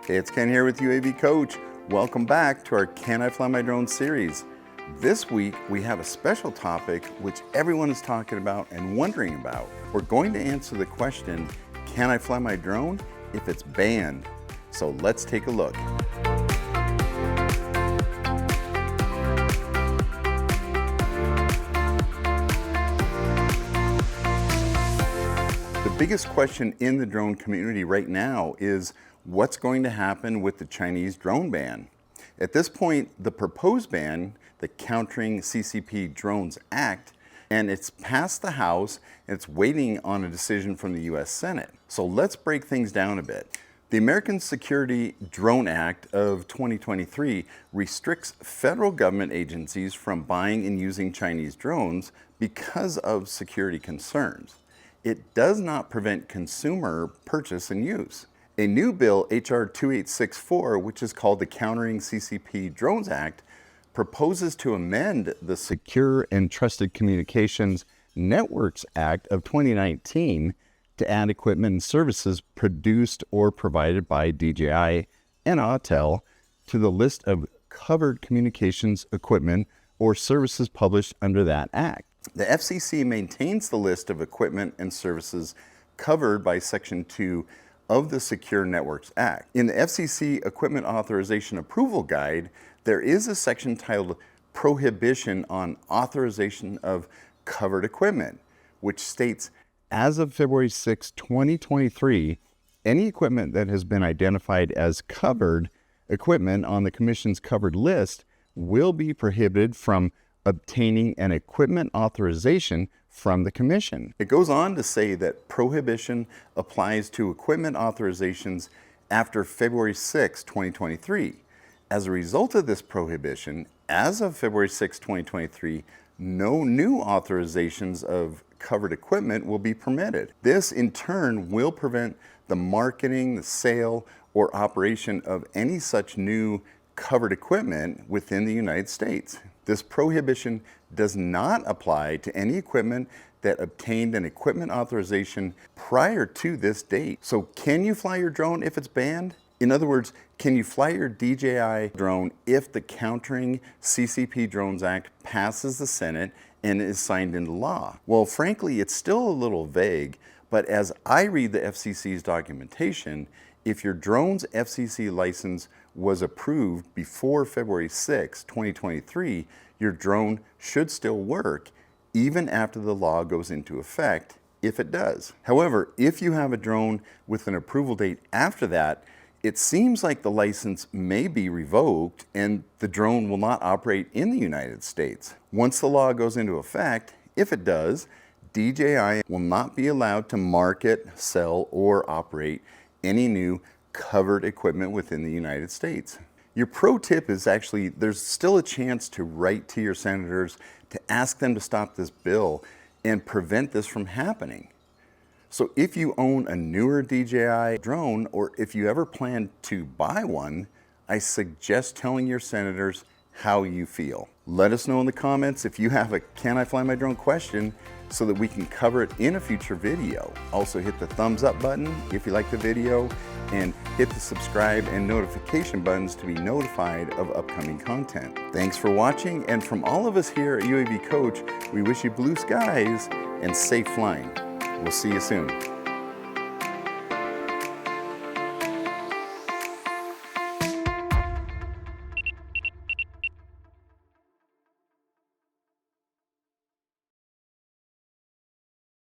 Hey, it's Ken here with UAV Coach. Welcome back to our Can I Fly My Drone series. This week we have a special topic which everyone is talking about and wondering about. We're going to answer the question, can I fly my drone if it's banned? So let's take a look. The biggest question in the drone community right now is what's going to happen with the Chinese drone ban? At this point, the proposed ban, the Countering CCP Drones Act, and it's passed the House and it's waiting on a decision from the US Senate. So let's break things down a bit. The American Security Drone Act of 2023 restricts federal government agencies from buying and using Chinese drones because of security concerns. It does not prevent consumer purchase and use. A new bill, H.R. 2864, which is called the Countering CCP Drones Act, proposes to amend the Secure and Trusted Communications Networks Act of 2019 to add equipment and services produced or provided by DJI and Autel to the list of covered communications equipment or services published under that act. The FCC maintains the list of equipment and services covered by Section 2 of the Secure Networks Act. In the FCC Equipment Authorization Approval Guide, there is a section titled Prohibition on Authorization of Covered Equipment, which states, as of February 6, 2023, any equipment that has been identified as covered equipment on the Commission's covered list will be prohibited from obtaining an equipment authorization from the Commission. It goes on to say that prohibition applies to equipment authorizations after February 6, 2023. As a result of this prohibition, as of February 6, 2023, no new authorizations of covered equipment will be permitted. This in turn will prevent the marketing, the sale, or operation of any such new covered equipment within the United States. This prohibition does not apply to any equipment that obtained an equipment authorization prior to this date. So can you fly your drone if it's banned? In other words, can you fly your DJI drone if the Countering CCP Drones Act passes the Senate and is signed into law? Well, frankly, it's still a little vague, but as I read the FCC's documentation, if your drone's FCC license was approved before February 6, 2023, your drone should still work even after the law goes into effect, if it does. However, if you have a drone with an approval date after that, it seems like the license may be revoked and the drone will not operate in the United States. Once the law goes into effect, if it does, DJI will not be allowed to market, sell, or operate any new covered equipment within the United States. Your pro tip is actually, there's still a chance to write to your senators to ask them to stop this bill and prevent this from happening. So if you own a newer DJI drone, or if you ever plan to buy one, I suggest telling your senators how you feel. Let us know in the comments if you have a Can I Fly My Drone question so that we can cover it in a future video. Also hit the thumbs up button if you like the video and hit the subscribe and notification buttons to be notified of upcoming content. Thanks for watching, and from all of us here at UAV Coach, we wish you blue skies and safe flying. We'll see you soon.